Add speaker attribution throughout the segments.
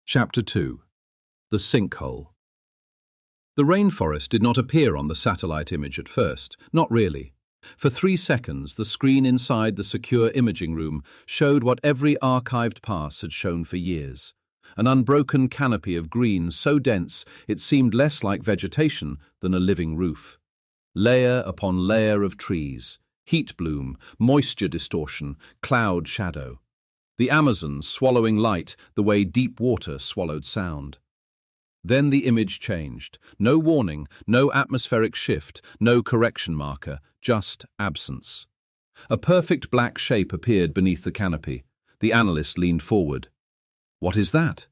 Speaker 1: Chapter 2. The Sinkhole. The rainforest did not appear on the satellite image at first, not really. For 3 seconds, the screen inside the secure imaging room showed what every archived pass had shown for years. An unbroken canopy of green so dense it seemed less like vegetation than a living roof. Layer upon layer of trees, heat bloom, moisture distortion, cloud shadow. The Amazon swallowing light the way deep water swallowed sound. Then the image changed. No warning, no atmospheric shift, no correction marker, just absence. A perfect black shape appeared beneath the canopy. The analyst leaned forward. "What is that?"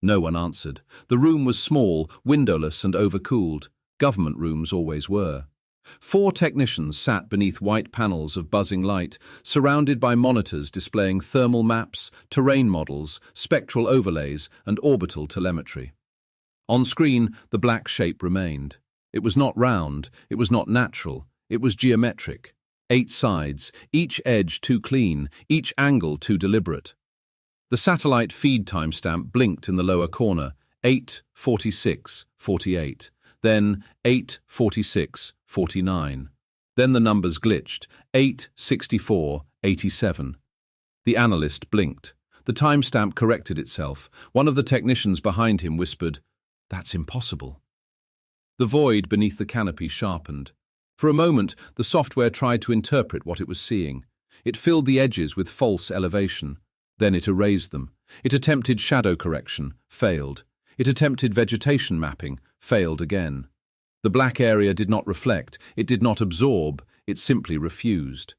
Speaker 1: No one answered. The room was small, windowless and overcooled. Government rooms always were. 4 technicians sat beneath white panels of buzzing light, surrounded by monitors displaying thermal maps, terrain models, spectral overlays, and orbital telemetry. On screen, the black shape remained. It was not round, it was not natural, it was geometric. 8 sides, each edge too clean, each angle too deliberate. The satellite feed timestamp blinked in the lower corner, 8:46:48. Then 8:46:49. Then the numbers glitched, 8:64:87. The analyst blinked. The timestamp corrected itself. One of the technicians behind him whispered, "That's impossible." The void beneath the canopy sharpened. For a moment, the software tried to interpret what it was seeing. It filled the edges with false elevation. Then it erased them. It attempted shadow correction, failed. It attempted vegetation mapping, failed again. The black area did not reflect, it did not absorb, it simply refused.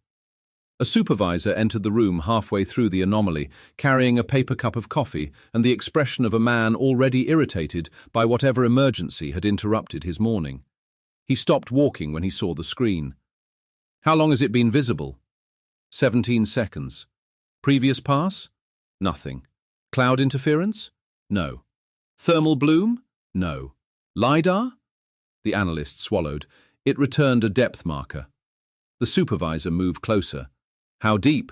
Speaker 1: A supervisor entered the room halfway through the anomaly, carrying a paper cup of coffee and the expression of a man already irritated by whatever emergency had interrupted his morning. He stopped walking when he saw the screen. "How long has it been visible?" 17 seconds. Previous pass? Nothing. Cloud interference? No. Thermal bloom? No. LiDAR? The analyst swallowed. It returned a depth marker. The supervisor moved closer. "How deep?"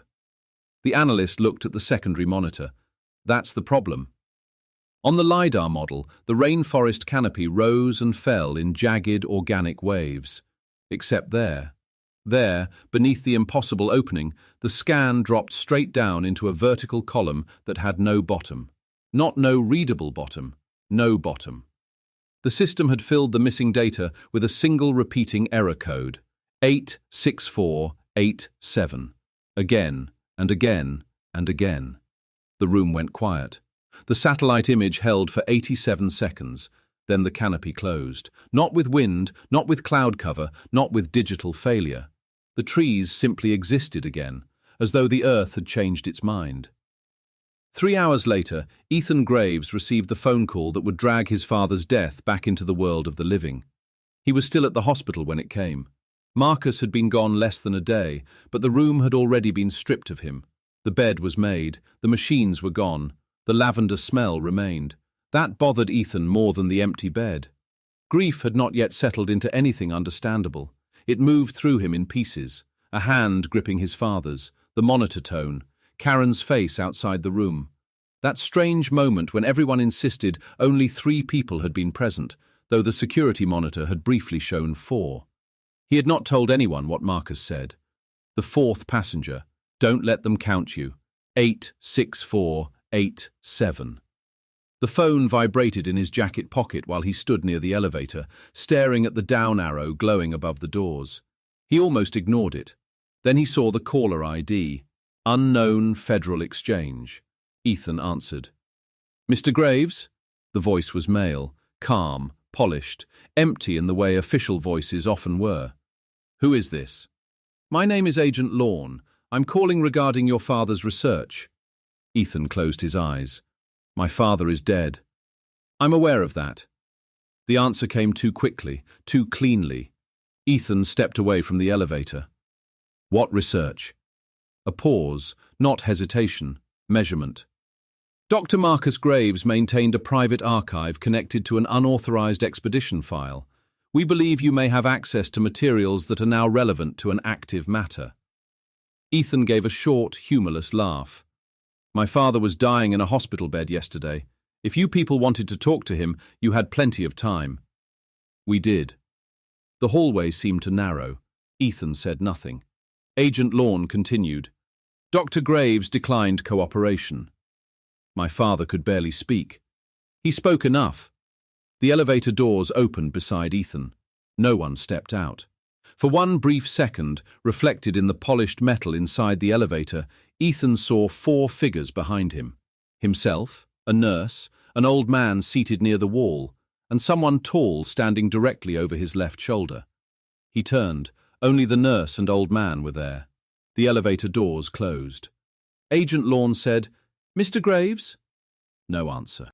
Speaker 1: The analyst looked at the secondary monitor. "That's the problem." On the LiDAR model, the rainforest canopy rose and fell in jagged organic waves. Except there, beneath the impossible opening, the scan dropped straight down into a vertical column that had no bottom. Not no readable bottom, no bottom. The system had filled the missing data with a single repeating error code, 86487. Again and again and again. The room went quiet. The satellite image held for 87 seconds. Then the canopy closed. Not with wind, not with cloud cover, not with digital failure. The trees simply existed again, as though the earth had changed its mind. 3 hours later, Ethan Graves received the phone call that would drag his father's death back into the world of the living. He was still at the hospital when it came. Marcus had been gone less than a day, but the room had already been stripped of him. The bed was made, the machines were gone, the lavender smell remained. That bothered Ethan more than the empty bed. Grief had not yet settled into anything understandable. It moved through him in pieces, a hand gripping his father's, the monitor tone, Karen's face outside the room. That strange moment when everyone insisted only 3 people had been present, though the security monitor had briefly shown 4. He had not told anyone what Marcus said. The 4th passenger, "Don't let them count you. 86487. The phone vibrated in his jacket pocket while he stood near the elevator, staring at the down arrow glowing above the doors. He almost ignored it. Then he saw the caller ID. Unknown Federal Exchange. Ethan answered. "Mr. Graves?" The voice was male, calm, polished, empty in the way official voices often were. "Who is this?" "My name is Agent Lorne. I'm calling regarding your father's research." Ethan closed his eyes. "My father is dead." "I'm aware of that." The answer came too quickly, too cleanly. Ethan stepped away from the elevator. "What research?" A pause, not hesitation, measurement. Dr. Marcus Graves maintained a private archive connected to an unauthorized expedition file. We believe you may have access to materials that are now relevant to an active matter. Ethan gave a short, humorless laugh. "My father was dying in a hospital bed yesterday. If you people wanted to talk to him, you had plenty of time. We did. The hallway seemed to narrow. Ethan said nothing. Agent Lorne continued. Dr. Graves declined cooperation. My father could barely speak. He spoke enough. The elevator doors opened beside Ethan. No one stepped out. For one brief second, reflected in the polished metal inside the elevator, Ethan saw 4 figures behind him. Himself, a nurse, an old man seated near the wall, and someone tall standing directly over his left shoulder. He turned. Only the nurse and old man were there. The elevator doors closed. Agent Lorne said, Mr. Graves? No answer.